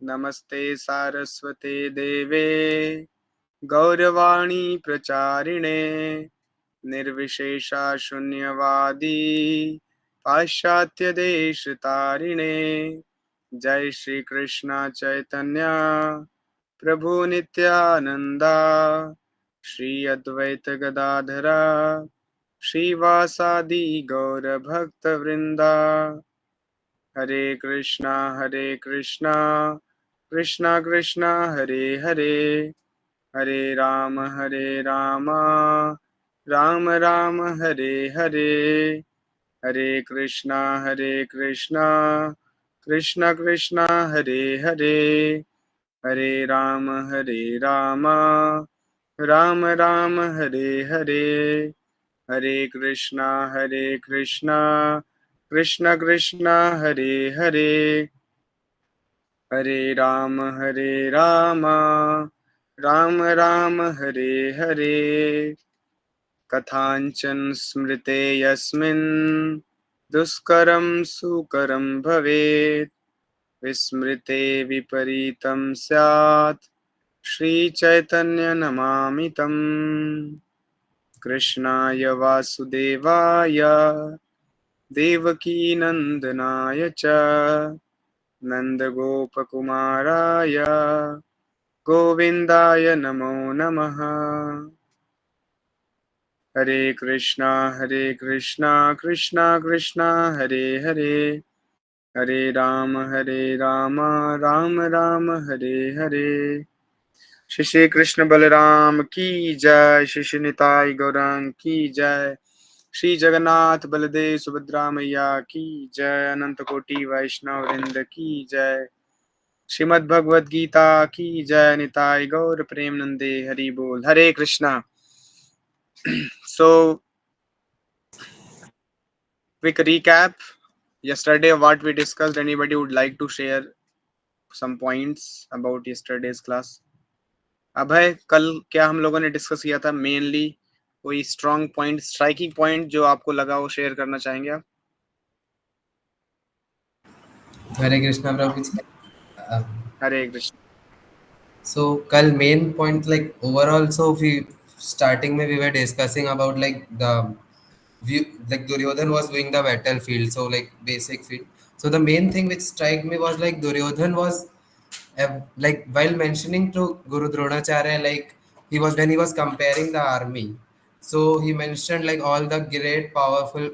नमस्ते सारस्वते देवे गौरवाणी प्रचारिणे निर्विशेषा शून्यवादी पाश्चात्य देश तारिणे। जय श्री कृष्ण चैतन्य प्रभु नित्यानंदा श्री अद्वैत गदाधरा श्रीवासादि गौर भक्त वृंदा। हरे कृष्णा कृष्णा कृष्णा हरे हरे, हरे राम राम राम हरे हरे। हरे कृष्णा कृष्णा कृष्णा हरे हरे, हरे राम राम राम हरे हरे। हरे कृष्णा कृष्णा कृष्णा हरे हरे, हरे राम राम राम हरे हरे। कथाञ्चन स्मृते यस्मिन् दुष्करं सुकरं भवेत्, विस्मृते विपरीतं स्यात् श्रीचैतन्य नमामि तम्। कृष्णाय वासुदेवाय देवकी नन्दनाय च नन्दगोपकुमाराय गोविन्दाय नमो नमः। हरे कृष्णा कृष्णा कृष्णा हरे हरे, हरे राम राम राम हरे हरे। श्री श्री कृष्ण बलराम की जय, श्री श्री निताई गौरांग की जय, श्री जगन्नाथ बलदेव सुभद्रा मैया की जय, अनंत कोटि वैष्णव वृंद की जय, श्रीमद् भगवद गीता की जय, निताई गौर प्रेमनंदे हरि बोल। हरे Krishna. So quick recap yesterday what we discussed. Anybody would like to share some points about yesterday's class? अभय, कल क्या हम लोगों ने डिस्कस किया था? मेनली कोई स्ट्रॉन्ग पॉइंट, स्ट्राइकिंग पॉइंट जो आपको लगा वो शेयर करना चाहेंगे आप? हरे कृष्णा प्रभु जी। हरे कृष्ण। So कल main point like overall, so we starting में we were discussing about like the view, like Duryodhan was doing the battlefield, so like basic field. So the main thing which struck me was like Duryodhan was like while mentioning to Guru Dronacharya, like when he was comparing the army, so he mentioned like all the great powerful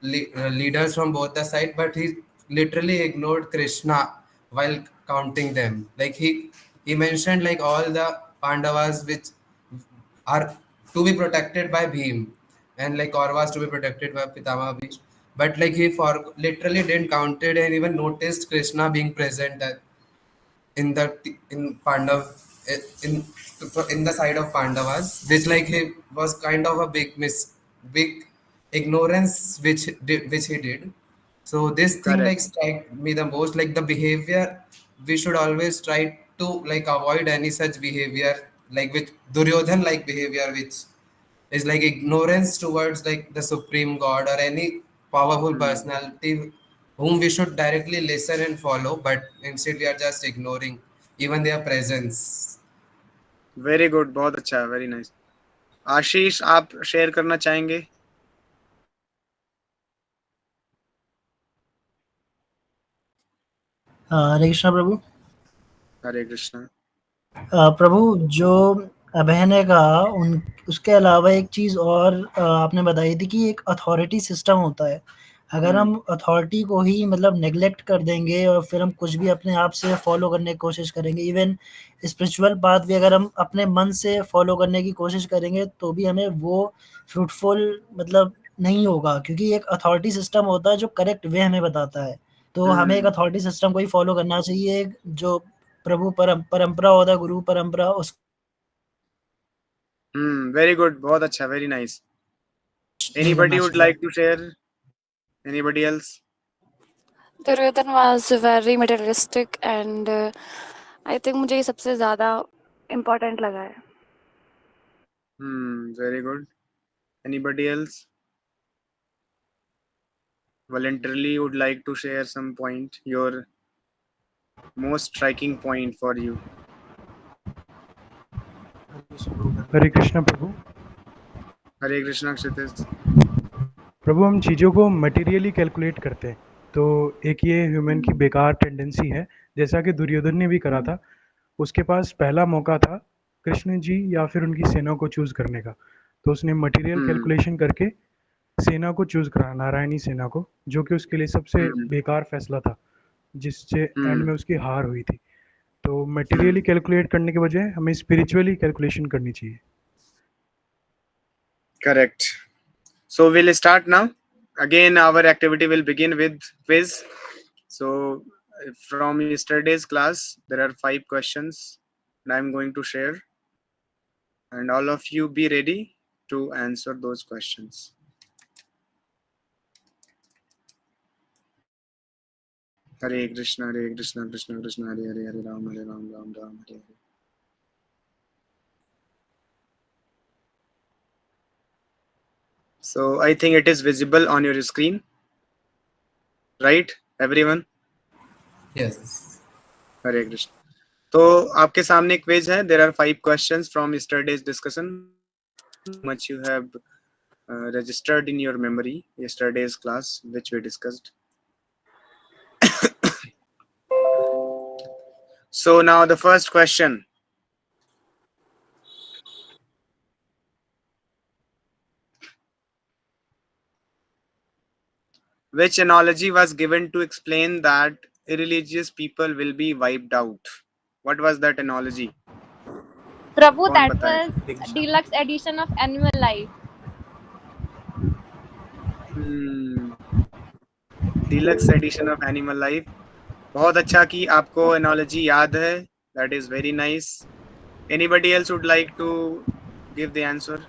leaders from both the side, but he literally ignored Krishna while counting them. Like he mentioned like all the Pandavas which are to be protected by Bhim, and like Kauravas to be protected by Pitama Bhishma, but like he for literally didn't counted and even noticed Krishna being present in the in Pandav in in the side of Pandavas, which like he was kind of a big ignorance which he did. So this thing Correct. like struck me the most, like the behavior. We should always try to like avoid any such behavior, like with Duryodhan like behavior, which is like ignorance towards like the supreme god or any powerful Hmm. personality whom we should directly listen and follow, but instead we are just ignoring even their presence. Very good, बहुत अच्छा है, very nice. आशीष, आप share करना चाहेंगे? हरे कृष्णा प्रभु। हरे कृष्णा। प्रभु, जो अभय ने कहा उन उसके अलावा एक चीज़ और आपने बताई थी कि एक अथॉरिटी सिस्टम होता है। अगर हम अथॉरिटी को ही मतलब नेग्लेक्ट कर देंगे और फिर हम कुछ भी अपने आप से फॉलो करने की कोशिश करेंगे, इवन स्पिरिचुअल पाथ भी अगर हम अपने मन से फॉलो करने की कोशिश करेंगे तो भी हमें वो फ्रूटफुल मतलब नहीं होगा, क्योंकि एक अथॉरिटी सिस्टम होता है जो करेक्ट वे हमें बताता है। तो हमें एक अथॉरिटी सिस्टम को ही फॉलो करना चाहिए, जो प्रभु परंपरा होता है, गुरु परंपरा उस वेरी गुड, बहुत अच्छा, वेरी नाइस। नहीं एनीबडी करना वुड चाहिए। Like to share? Anybody else? Duryodhan was very materialistic and I think मुझे ये सबसे ज़्यादा इम्पोर्टेंट लगा है। Very good. Anybody else voluntarily would like to share some point? Your most striking point for you? Hare Krishna Prabhu. Hare Krishna, Kshitij. प्रभु हम चीज़ों को materially calculate करते हैं, तो एक ये ह्यूमन की बेकार टेंडेंसी है, जैसा कि दुर्योधन ने भी करा था। उसके पास पहला मौका था कृष्ण जी या फिर उनकी सेना को चूज करने का, तो उसने मटेरियल कैलकुलेशन करके सेना को चूज करा, नारायणी सेना को, जो कि उसके लिए सबसे बेकार फैसला था, जिससे एंड में उसकी हार हुई थी। तो मटेरियली कैलकुलेट करने के बजाय हमें स्पिरिचुअली कैलकुलेशन करनी चाहिए। Correct. So we'll start now. Again, our activity will begin with quiz. So from yesterday's class, there are 5 questions and I'm going to share, and all of you be ready to answer those questions. Hare Krishna, Krishna Krishna, Hare Hare, Hare Ram, Ram Ram, Hare Hare. So I think it is visible on your screen, right, everyone? Yes. Hare Krishna. तो आपके सामने quiz है. There are 5 questions from yesterday's discussion. Much you have registered in your memory yesterday's class, which we discussed. So now the first question. Which analogy was given to explain that irreligious people will be wiped out? What was that analogy? Prabhu, कौन that बताए? was deluxe edition of Animal Life. Deluxe edition of Animal Life. बहुत अच्छा कि आपको analogy याद है. That is very nice. Anybody else would like to give the answer?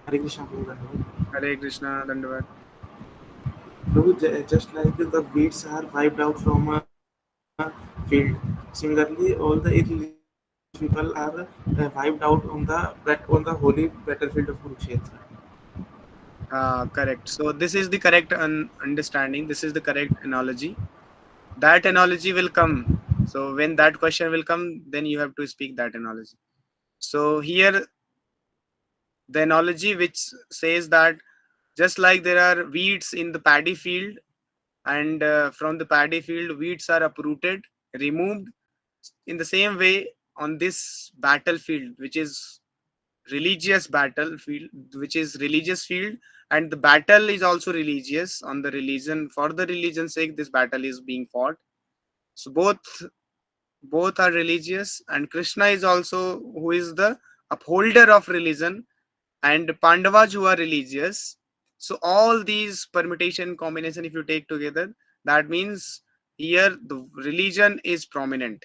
Hare Krishna, Prabhu. Hare Krishna, Dandavat. Prabhu, just like the weeds are wiped out from a field, similarly, all the irreligious people are wiped out on the holy battlefield of Kurukshetra. Correct. So this is the correct understanding. This is the correct analogy. That analogy will come. So when that question will come, then you have to speak that analogy. So here, the analogy which says that just like there are weeds in the paddy field, and from the paddy field weeds are uprooted, removed, in the same way on this battlefield, which is religious battlefield, which is religious field, and the battle is also religious, on the religion, for the religion's sake this battle is being fought. So both are religious, and Krishna is also, who is the upholder of religion, and Pandavas who are religious. So all these permutation combination, if you take together, that means here the religion is prominent.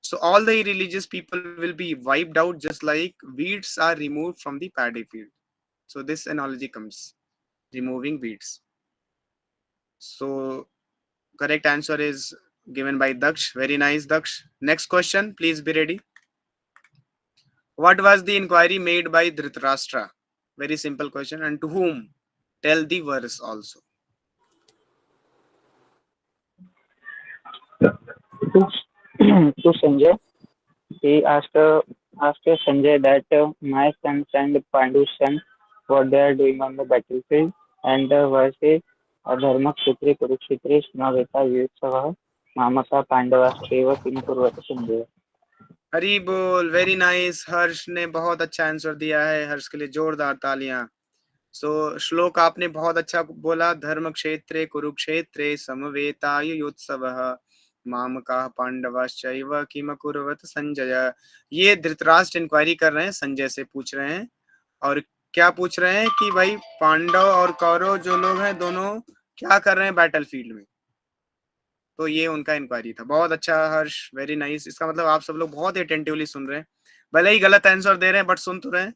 So all the irreligious people will be wiped out, just like weeds are removed from the paddy field. So this analogy comes, removing weeds. So correct answer is given by Daksh. Very nice, Daksh. Next question, please be ready. What was the inquiry made by Dhritarashtra? Very simple question. And to whom? Tell the verse also. To Sanjay. He asked Sanjay that my sons and Pandu's son, what they are doing on the battlefield, and the verse is Dharmakshetri Kurukshetri Samaveta Yutsava Mamaka Pandavascheva Kim Kurvata Sanjay. हरी बोल. Very nice. हर्ष ने बहुत अच्छा answer दिया है. हर्ष के लिए जोरदार तालियां. सो श्लोक आपने बहुत अच्छा बोला. धर्म क्षेत्रे कुरुक्षेत्रे समवेतायुत्सवः मामकाः पांडवाश्चैव किम कुर्वत संजय. ये धृतराष्ट्र इंक्वायरी कर रहे हैं, संजय से पूछ रहे हैं. और क्या पूछ रहे हैं कि भाई पांडव और कौरव जो लोग हैं दोनों क्या कर रहे हैं बैटलफील्ड में. तो ये उनका इंक्वायरी था. बहुत अच्छा हर्ष. Very nice. इसका मतलब आप सब लोग बहुत ही अटेंटिवली सुन रहे हैं. भले ही गलत आंसर दे रहे हैं बट सुन तो रहे हैं.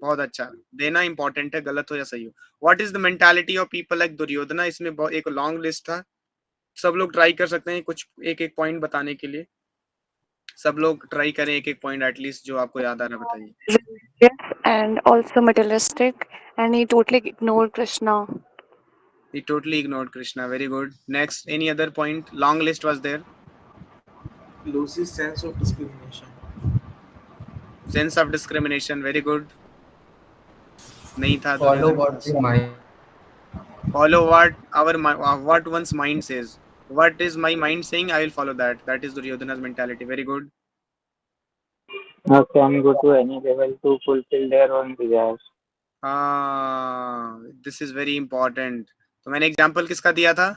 बहुत अच्छा. देना इंपॉर्टेंट है, गलत हो या सही हो. What is the mentality of people like Duryodhana. इसमें एक लॉन्ग लिस्ट था. सब लोग ट्राई कर सकते हैं कुछ एक एक पॉइंट बताने के लिए. सब लोग ट्राई करें एक एक पॉइंट एटलीस्ट जो आपको याद आ रहा है बताइए. And also materialistic, and he totally ignored Krishna. He totally ignored Krishna. Very good. Next, any other point? Long list was there. loses sense of discrimination. Sense of discrimination, very good. नहीं था Follow Duryodhan के what pass. the mind. Follow what one's mind says. What is my mind saying, I will follow that. That is Duryodhana's mentality. Very good. Can go to any level to fulfill their own desires. This is very important. तो मैंने example किसका दिया था?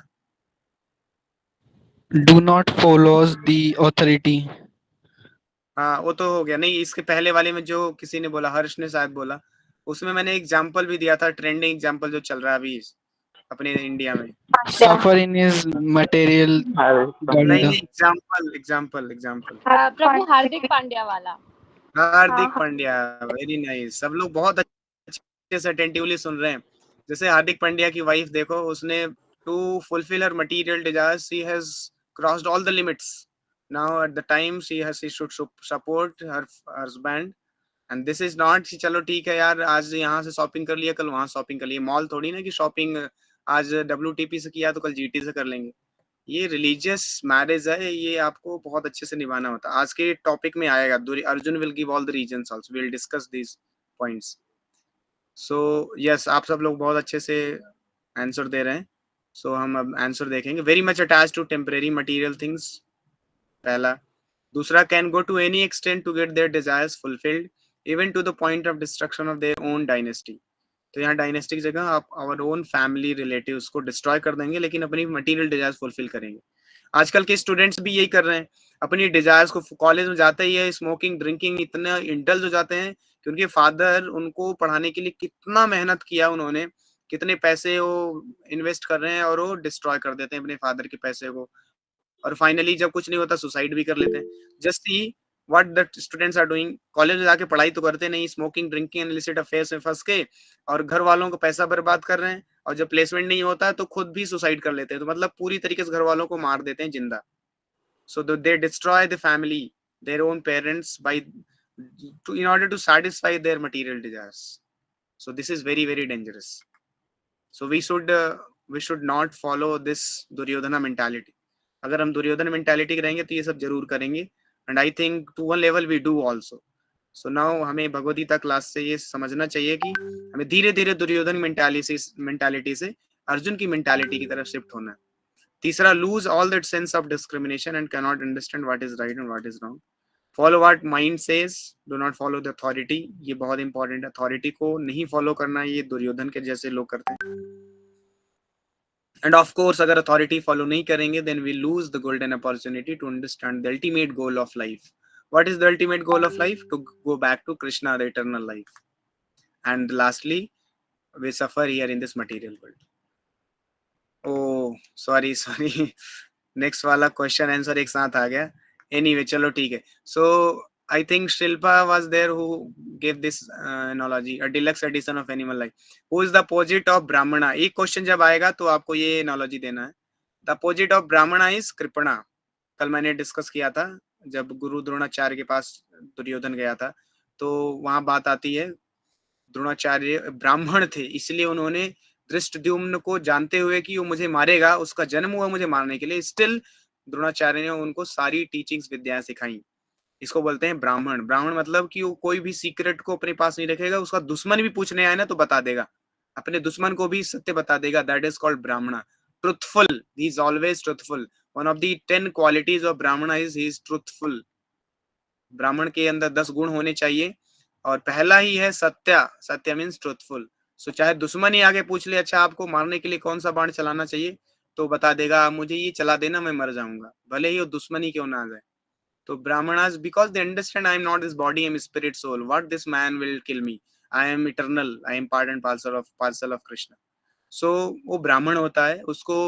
Do not follows the authority. हाँ वो तो हो गया। नहीं, इसके पहले वाले में जो किसी ने बोला, हर्ष ने शायद बोला, उसमें मैंने एग्जांपल भी दिया था, ट्रेंडिंग एग्जांपल जो चल रहा है अभी अपने इंडिया में। Suffer in his material Hardik नहीं world. Pandya. नहीं, एग्जांपल। प्रभु हार्दिक पांड्या वाला। Hardik Pandya, very nice. सब लोग बहुत अच्छे से अटेंटिवली सुन रहे हैं। जैसे हार्दिक पांड्या की वाइफ देखो, उसने to fulfil her material desires she has crossed all the limits. Now at the time she should support her husband and this is not कि चलो ठीक है यार, आज यहाँ से शॉपिंग कर लिया, कल वहां शॉपिंग कर लिया। मॉल थोड़ी ना कि शॉपिंग आज WTP से किया तो कल GT से कर लेंगे। ये रिलीजियस मैरिज है, ये आपको बहुत अच्छे से निभाना होता है। आज के टॉपिक में आएगा, Arjun will give all the reasons also, we will discuss this points. So yes, आप सब लोग बहुत अच्छे से आंसर दे रहे हैं। सो हम अब आंसर देखेंगे। Very much attach to temporary material things, पहला। दूसरा, can go to any extent to get their desires fulfilled even to the point of destruction of their own dynasty. तो यहाँ डायनेस्टिक जगह आप आवर ओन फैमिली रिलेटिव्स को destroy कर देंगे, लेकिन अपनी मटेरियल डिजायर्स फुलफिल करेंगे। आजकल के स्टूडेंट्स भी यही कर रहे हैं, अपनी डिजायर्स को, कॉलेज में जाते ही है स्मोकिंग ड्रिंकिंग इतना इंडल्ज हो जाते हैं कि उनके फादर उनको पढ़ाने के लिए कितना मेहनत किया उन्होंने, कितने पैसे वो इन्वेस्ट कर रहे हैं, और वो डिस्ट्रॉय कर देते हैं अपने फादर के पैसे को, और फाइनली जब कुछ नहीं होता सुसाइड भी कर लेते हैं। Just see what the students are doing. College में जाके पढ़ाई तो करते नहीं, smoking drinking and illicit affairs में फंस के, और घर वालों को पैसा बर्बाद कर रहे हैं, और जब प्लेसमेंट नहीं होता तो खुद भी सुसाइड कर लेते हैं। तो मतलब पूरी तरीके से घर वालों को मार देते हैं जिंदा। So they destroy the family, their own parents by in order to satisfy their material desires. So this is very very dangerous. So we should not follow this Duryodhana mentality. अगर हम दुर्योधन मेंटालिटी के रहेंगे तो ये सब जरूर करेंगे, and I think to one level we do also. So now हमें भगवदगीता क्लास से ये समझना चाहिए कि हमें धीरे धीरे दुर्योधन मेंटालिटी से अर्जुन की मेंटालिटी की तरफ शिफ्ट होना है। तीसरा, lose all that sense of discrimination and can not understand what is right and what is wrong. Follow what mind says, do not follow the authority. ये बहुत इंपॉर्टेंट है, अथॉरिटी को नहीं फॉलो करना, ये दुर्योधन के जैसे लोग करते हैं। एंड ऑफ कोर्स अगर अथॉरिटी फॉलो नहीं करेंगे then we lose the golden opportunity to understand the ultimate goal of life. What is the ultimate goal of life? To go back to Krishna, the eternal life. And lastly, we suffer here in this material world. Oh sorry next वाला question answer एक साथ आ गया। Anyway चलो ठीक है। So I think Shilpa was there who gave this analogy, a deluxe edition of animal life. Who is the opposite of Brahmana? एक question जब आएगा तो आपको ये एनालॉजी देना है। The opposite of Brahmana is कृपणा। कल मैंने डिस्कस किया था जब गुरु द्रोणाचार्य के पास दुर्योधन गया था, तो वहां बात आती है द्रोणाचार्य ब्राह्मण थे, इसलिए उन्होंने धृष्टद्युम्न को जानते हुए कि वो मुझे मारेगा, उसका जन्म हुआ मुझे मारने के लिए, स्टिल द्रोणाचार्य ने उनको सारी टीचिंग्स विद्याएं सिखाई। इसको बोलते हैं ब्राह्मण। ब्राह्मण मतलब कि वो कोई भी सीक्रेट को अपने पास नहीं रखेगा, उसका दुश्मन भी पूछने आए ना तो बता देगा, अपने दुश्मन को भी सत्य बता देगा। दैट इज कॉल्ड ब्राह्मणा। Truthful, he is always truthful. One of the 10 qualities of ब्राह्मणा इज ही इज ट्रुथफुल। ब्राह्मण के अंदर 10 गुण होने चाहिए, और पहला ही है सत्य। सत्य मीन्स ट्रुथफुल। सो चाहे दुश्मन ही आगे पूछ ले, अच्छा आपको मारने के लिए कौन सा बाण चलाना चाहिए, तो बता देगा मुझे ये चला देना, मैं मर जाऊंगा, भले ही वो दुश्मन ही क्यों ना आ जाए। तो Brahmanas, because they understand I am not this body, I am spirit soul, what this man will kill me, I am eternal, I am part and parcel of Krishna. So वो ब्राह्मण होता है, उसको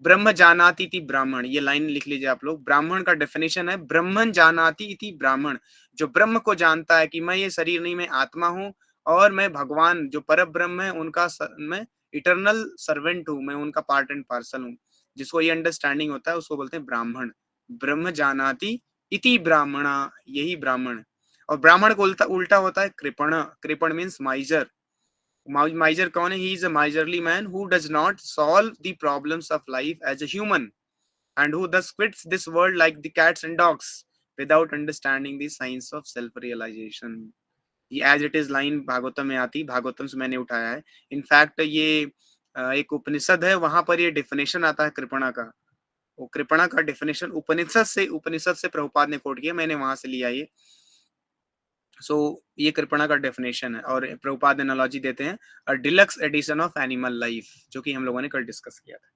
ब्रह्म जानाति इति ब्राह्मण, ये लाइन लिख लीजिए आप लोग। ब्राह्मण का डेफिनेशन है ब्रह्मन जानाति इति ब्राह्मण, जो ब्रह्म को जानता है कि मैं ये शरीर नहीं, मैं आत्मा हूँ, और मैं भगवान जो पर ब्रह्म है उनका मैं इटर्नल सर्वेंट हूँ, मैं उनका पार्ट एंड पार्सल हूँ। जिसको ये अंडरस्टैंडिंग होता है उसको बोलते हैं ब्राह्मण। ब्रह्म जानाति इति ब्राह्मणा, यही ब्राह्मण। और ब्राह्मण को उल्टा होता है कृपण। कृपण मीन्स माइजर। माइजर कौन है? He is a miserly man who does not solve the problems of life as a human. and who thus quits this world like the cats and dogs without understanding the science of self realization. ये as it is line Bhagavatam में आती, भागवतम से मैंने उठाया है. In fact ये एक उपनिषद है, वहां पर ये डेफिनेशन आता है कृपणा का. वो कृपणा का डेफिनेशन उपनिषद से प्रभुपाद ने कोट किया, मैंने वहां से लिया ये. सो ये कृपणा का डेफिनेशन है और प्रभुपाद एनालॉजी देते हैं a deluxe edition of animal life, जो कि हम लोगों ने कल डिस्कस किया था.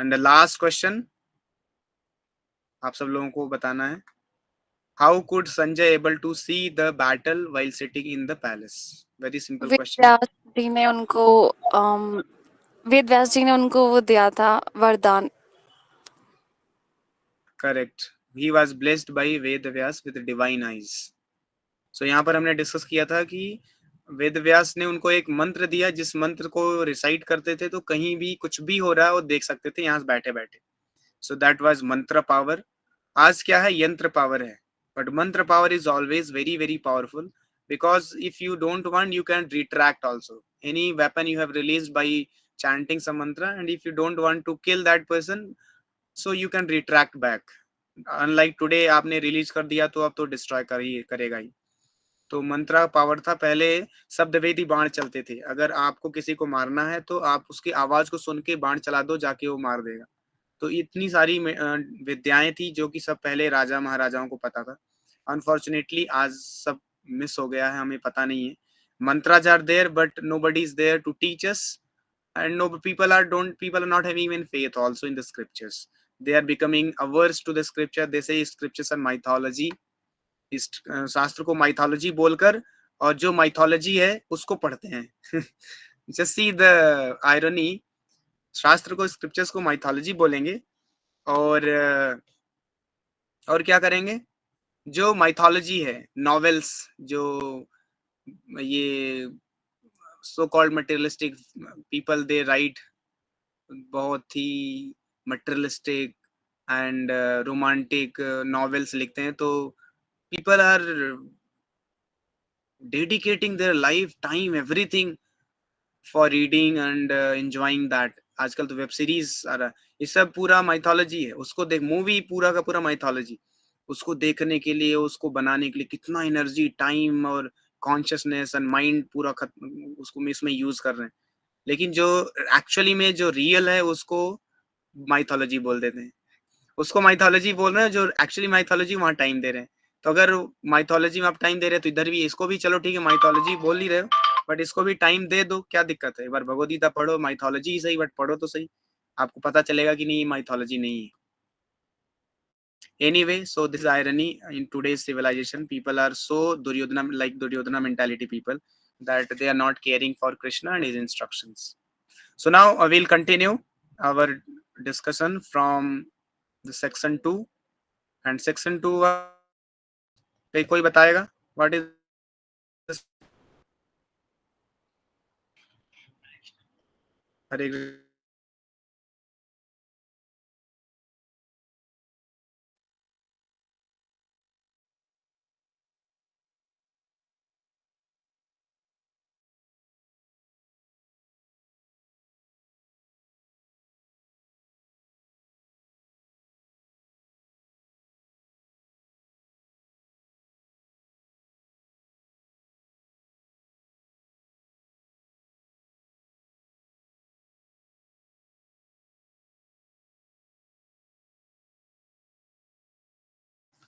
एंड द लास्ट क्वेश्चन आप सब लोगों को बताना है, how could Sanjay able to see the battle while sitting in the palace? Very simple question. Ved Vyas ji ने उनको वो दिया था वरदान. Correct, he was blessed by Ved Vyas with divine eyes. So यहाँ पर हमने डिस्कस किया था कि वेद व्यास ने उनको एक मंत्र दिया, जिस मंत्र को रिसाइट करते थे तो कहीं भी कुछ भी हो रहा है वो देख सकते थे यहाँ बैठे बैठे. सो दैट वाज मंत्र पावर. आज क्या है, यंत्र पावर है. बट मंत्र power is always very very powerful, because if you don't want, you can retract also. Any weapon you have released by chanting some mantra, and if you don't want to kill that person, so you can retract back. Unlike today, आपने release कर दिया तो अब तो destroy करेगा ही. तो मंत्रा power था. पहले शब्दवेदी बाण चलते थे, अगर आपको किसी को मारना है तो आप उसकी आवाज को सुन के बाण चला दो, जाके वो मार देगा. तो इतनी सारी विद्याएं थी जो कि सब पहले राजा महाराजाओं को पता था. अनफॉर्चुनेटली आज सब मिस हो गया है, हमें पता नहीं है. mantras are there but nobody is there to teach us, and no people are not having even faith also in the scriptures. They are becoming averse to the scripture. They say scriptures are mythology. इस शास्त्र को mythology बोलकर और जो mythology है उसको पढ़ते हैं. जस्ट सी द आयरनी, शास्त्र को स्क्रिप्चर्स को माइथोलॉजी बोलेंगे और क्या करेंगे, जो माइथोलॉजी है, नॉवेल्स, जो ये सो कॉल्ड मटेरियलिस्टिक पीपल, दे राइट बहुत ही मटेरियलिस्टिक एंड रोमांटिक नॉवेल्स लिखते हैं. तो people are dedicating their life time everything for reading and enjoying that. आजकल तो वेब सीरीज आ रहा है, ये सब पूरा माइथोलॉजी है. उसको देख, मूवी पूरा का पूरा माइथोलॉजी, उसको देखने के लिए, उसको बनाने के लिए कितना एनर्जी, टाइम और कॉन्शियसनेस एंड माइंड पूरा उसको इसमें यूज कर रहे हैं. लेकिन जो एक्चुअली में जो रियल है उसको माइथोलॉजी बोल देते हैं. उसको माइथोलॉजी बोल रहे हैं, जो एक्चुअली माइथोलॉजी वहाँ टाइम दे रहे हैं. तो अगर माइथोलॉजी में आप टाइम दे रहे हैं तो इधर भी इसको भी चलो ठीक है माइथोलॉजी बोल ही रहे हो, बट इसको भी टाइम दे दो, क्या दिक्कत है. एक बार भगवद गीता पढ़ो, माइथोलॉजी ही सही बट पढ़ो तो सही, आपको पता चलेगा कि नहीं माइथोलॉजी नहीं है. Anyway, so this is irony in today's civilization. People are so Duryodhana mentality people, that they are not caring for Krishna and his instructions. So now we'll continue our discussion from the section 2, and section 2 कोई बताएगा what is this? Hare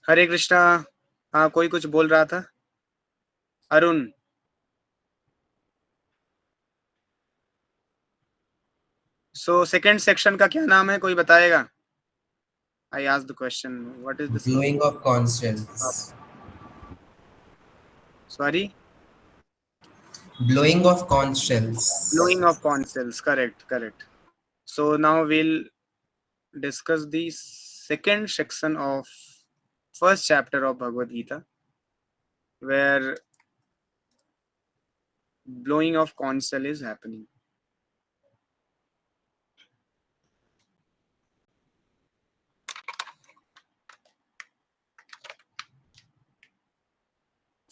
Hare Krishna. हाँ, कोई कुछ बोल रहा था, Arun. So second section का क्या नाम है, कोई बताएगा? I asked the question, what is this? Blowing of conch shells. Sorry? Blowing of conch shells. Blowing of conch shells. Correct. So now we'll discuss the second section of first chapter of Bhagavad Gita, where blowing of conch shell is happening.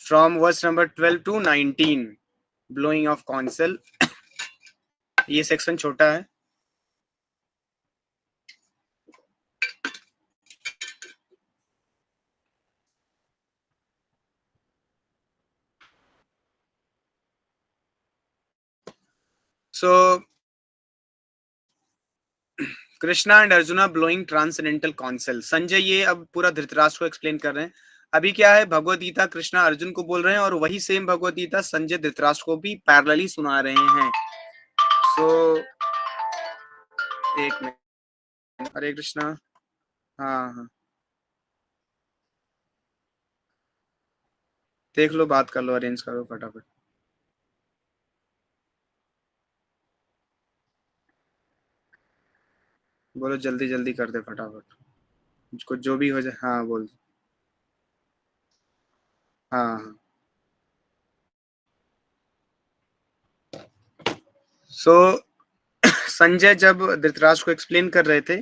From verse number 12 to 19, blowing of conch shell. ये section छोटा है. So Krishna and Arjuna blowing transcendental conch shell. Sanjay ये अब पूरा धृतराष्ट्र को explain कर रहे हैं। अभी क्या है, भगवत गीता कृष्णा अर्जुन को बोल रहे हैं और वही सेम भगवत गीता संजय धृतराष्ट्र को भी पैरेलली सुना रहे हैं। सो एक मिनट, हरे कृष्णा। हाँ हाँ, देख लो, बात कर लो, अरेंज करो फटाफट। बोलो जल्दी जल्दी कर दे फटाफट, कुछ जो भी हो जाए। हाँ बोल। हाँ हाँ। सो संजय जब धृतराष्ट्र को एक्सप्लेन कर रहे थे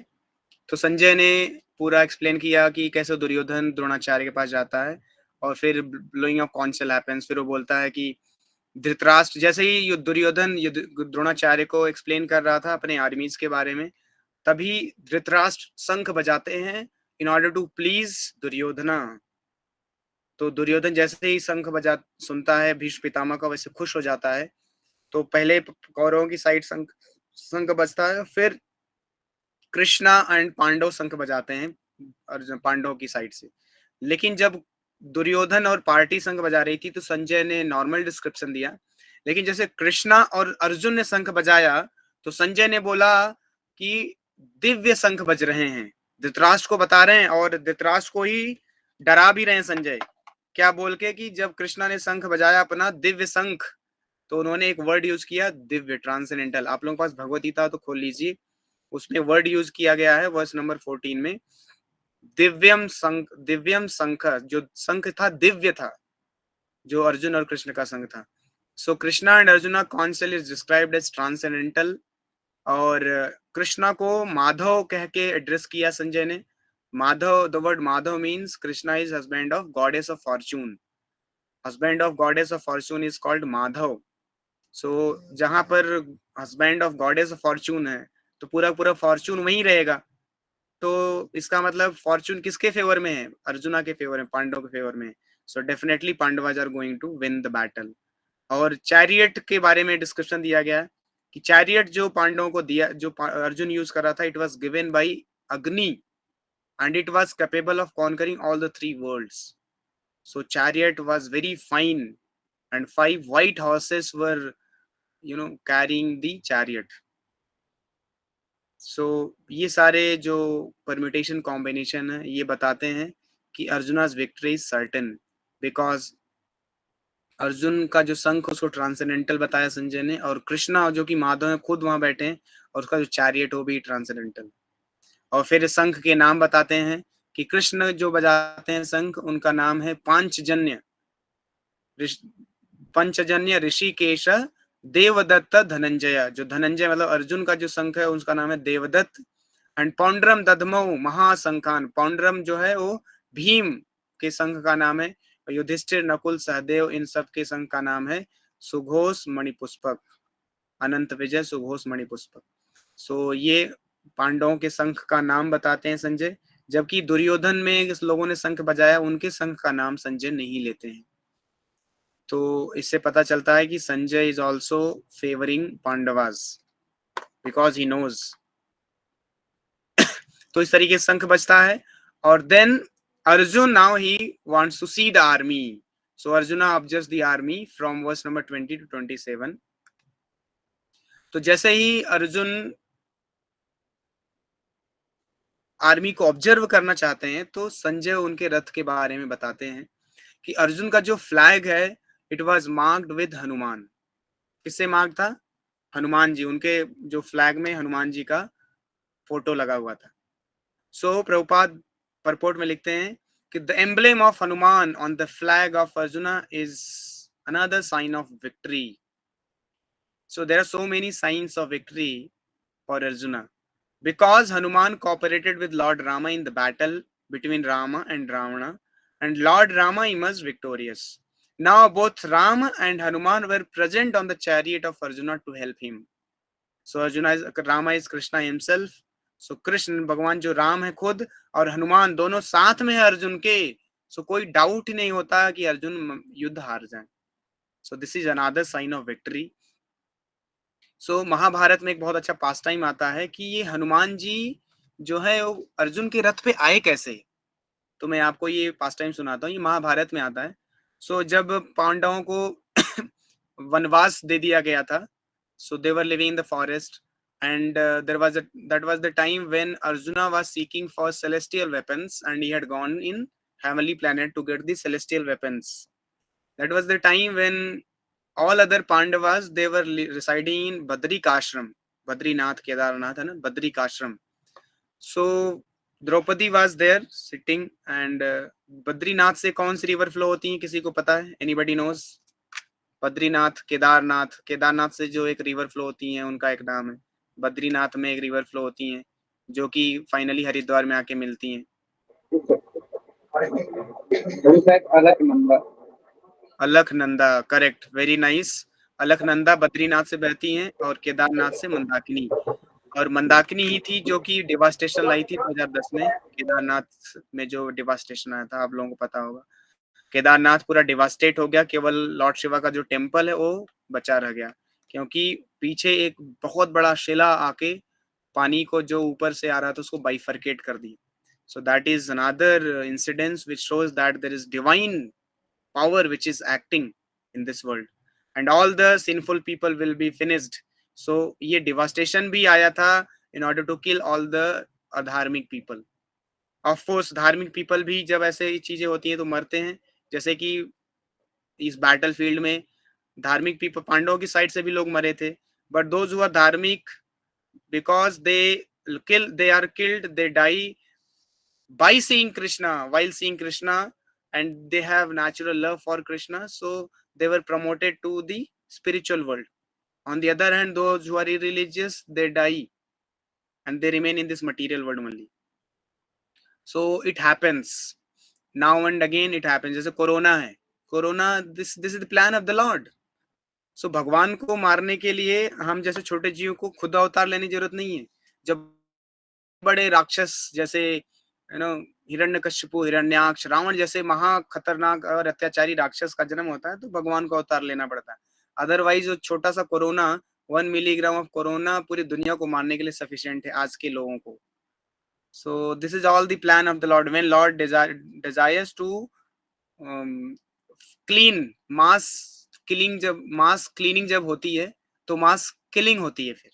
तो संजय ने पूरा एक्सप्लेन किया कि कैसे दुर्योधन द्रोणाचार्य के पास जाता है और फिर ब्लोइंग ऑफ कॉन्सेल हैपेंस। फिर वो बोलता है कि धृतराष्ट्र जैसे ही दुर्योधन द्रोणाचार्य को एक्सप्लेन कर रहा था अपने आर्मीज के बारे में, तभी धृतराष्ट्र शंख बजाते हैं in order to please Duryodhana. तो दुर्योधन जैसे ही शंख बजा सुनता है भीष्म पितामह का, वैसे खुश हो जाता है। तो पहले कौरवों की साइड शंख बजता है, फिर कृष्णा एंड पांडव शंख बजाते हैं अर्जुन पांडव की साइड से। लेकिन जब दुर्योधन और पार्टी शंख बजा रही थी तो संजय ने नॉर्मल डिस्क्रिप्शन दिया, लेकिन जैसे कृष्णा और अर्जुन ने शंख बजाया तो संजय ने बोला कि दिव्य शंख बज रहे हैं, धृतराष्ट्र को बता रहे हैं और धृतराष्ट्र को ही डरा भी रहे हैं संजय, क्या बोल के कि जब कृष्णा ने शंख बजाया अपना दिव्य शंख, तो उन्होंने एक वर्ड यूज किया दिव्य, ट्रांसेंडेंटल। आप लोगों के पास भगवत गीता तो खोल लीजिए, उसमें वर्ड यूज किया गया है वर्स नंबर 14 में, दिव्यम शंख। दिव्यम शंख, जो शंख था दिव्य था, जो अर्जुन और कृष्ण का शंख था। So Krishna and Arjuna conch shell is described as transcendental. और कृष्णा को माधव कह के एड्रेस किया संजय ने। Madhav, the word Madhav means Krishna is husband of goddess of fortune. Husband of goddess of fortune is called Madhav. So जहां पर husband of goddess of fortune है तो पूरा पूरा फॉर्चून वहीं रहेगा। तो इसका मतलब फॉर्चून किसके फेवर में है? अर्जुना के फेवर में, पांडव के फेवर में। So definitely Pandavas are going to win the battle. और चैरियट के बारे में डिस्क्रिप्शन दिया गया कि चैरियट जो पांडवों को दिया, जो अर्जुन यूज कर रहा था, it was given by Agni and it was capable of conquering all the 3 worlds. So chariot was very fine and 5 white horses were carrying the chariot. So ये सारे जो परम्यूटेशन कॉम्बिनेशन है ये बताते हैं कि Arjuna's victory is certain, because Arjun का जो शंख उसको ट्रांसेंडेंटल बताया संजय ने, और कृष्णा जो कि माधव है खुद वहां बैठे हैं और उसका जो चैरियट वो भी ट्रांसेंडेंटल। और फिर शंख के नाम बताते हैं कि कृष्ण जो बजाते हैं शंख, उनका नाम है पांचजन्य, पंचजन्य ऋषिकेश देवदत्त धनंजय। जो धनंजय मतलब अर्जुन का जो शंख है उसका नाम है देवदत्त। एंड पौंड्रम दधमौ महाशंखान, पौंड्रम जो है वो भीम के शंख का नाम है। युधिष्ठिर, नकुल, सहदेव, इन सब के शंख का नाम है सुघोष मणिपुष्पक, अनंत विजय सुघोष मणिपुष्पक। सो ये पांडवों के शंख का नाम बताते हैं संजय, जबकि दुर्योधन में लोगों ने शंख बजाया उनके शंख का नाम संजय नहीं लेते हैं। तो इससे पता चलता है कि Sanjay is also favouring Pandavas because he knows. तो इस तरीके से शंख बजता है। और then Arjun now he wants to see the army. So Arjuna observes the army from verse number 20 to 27। तो जैसे ही अर्जुन आर्मी को ऑब्जर्व करना चाहते हैं तो संजय उनके रथ के बारे में बताते हैं कि अर्जुन का जो फ्लैग है it was marked with Hanuman. किससे मार्क था? हनुमान जी। उनके जो फ्लैग में हनुमान जी का फोटो लगा हुआ था। सो प्रभुपाद परपोर्ट में लिखते हैं कि the emblem of Hanuman on the flag of Arjuna is another sign of victory. So there are so many signs of victory for Arjuna because Hanuman cooperated with Lord Rama in the battle between Rama and Ravana, and Lord Rama emerged victorious. Now both Rama and Hanuman were present on the chariot of Arjuna to help him. So Rama is Krishna himself. So Krishna भगवान जो राम है खुद और हनुमान दोनों साथ में है अर्जुन के। सो कोई डाउट ही नहीं होता कि अर्जुन युद्ध हार जाए। So this is another sign of victory. सो महाभारत में एक बहुत अच्छा पास टाइम आता है कि ये हनुमान जी जो है वो अर्जुन के रथ पे आए कैसे। तो मैं आपको ये पास टाइम सुनाता हूँ, ये महाभारत में आता है। सो जब पांडवों को वनवास दे दिया गया था, so they were living in the forest, and that was the time when Arjuna was seeking for celestial weapons, and he had gone in heavenly planet to get the celestial weapons. That was the time when all other Pandavas, they were residing in Badrikashram. Badrinath, Kedarnath है ना, Badrikashram. So Draupadi was there sitting, and Badrinath से कौन सी river flow होती है, किसी को पता है? Anybody knows? बद्रीनाथ, केदारनाथ, केदारनाथ से जो एक रिवर फ्लो होती हैं उनका एक नाम है। बद्रीनाथ में एक रिवर फ्लो होती हैं जो कि फाइनली हरिद्वार में आके मिलती हैं। Alaknanda, correct, very nice. Alaknanda Badrinath से बहती हैं और केदारनाथ से मंदाकिनी, और मंदाकिनी ही थी जो कि डिवास्टेशन लाई थी 2010 में केदारनाथ में, जो डिवास्टेशन आया था आप लोगों को पता होगा। केदारनाथ पूरा डिवास्टेट हो गया, केवल लॉर्ड शिवा का जो टेम्पल है वो बचा रह गया, क्योंकि पीछे एक बहुत बड़ा शिला आके पानी को जो ऊपर से आ रहा था उसको बाइफरकेट कर दी। So that is another incidence which shows that there is divine power which is acting in this world, and all the sinful people will be finished. So ये डिवास्टेशन भी आया था in order to kill all the अधार्मिक people. Of course धार्मिक people भी जब ऐसे चीजें होती हैं तो मरते हैं, जैसे कि इस बैटल फील्ड में धार्मिक पीपल, पांडवों की साइड से भी लोग मरे थे, बट दोज हु आर धार्मिक, because they are killed, they die by seeing Krishna, while seeing Krishna, and they have natural love for Krishna, so they were promoted to the spiritual world. On the other hand, those who are irreligious, they die and they remain in this material world only. So it happens now and again, it happens. जैसे corona है, corona, this is the plan of the Lord. So भगवान को मारने के लिए हम जैसे छोटे जीवों को खुद अवतार लेने की जरूरत नहीं है। जब बड़े राक्षस जैसे हिरण्यकश्यपु, हिरण्याक्ष, रावण जैसे महा खतरनाक और अत्याचारी राक्षस का जन्म होता है तो भगवान को अवतार लेना पड़ता है। अदरवाइज जो छोटा सा कोरोना, 1 मिलीग्राम ऑफ कोरोना पूरी दुनिया को मारने के लिए सफिशिएंट है आज के लोगों को। So this is all the plan of the Lord. When Lord desires to clean, mass cleaning जब होती है तो mass killing होती है। फिर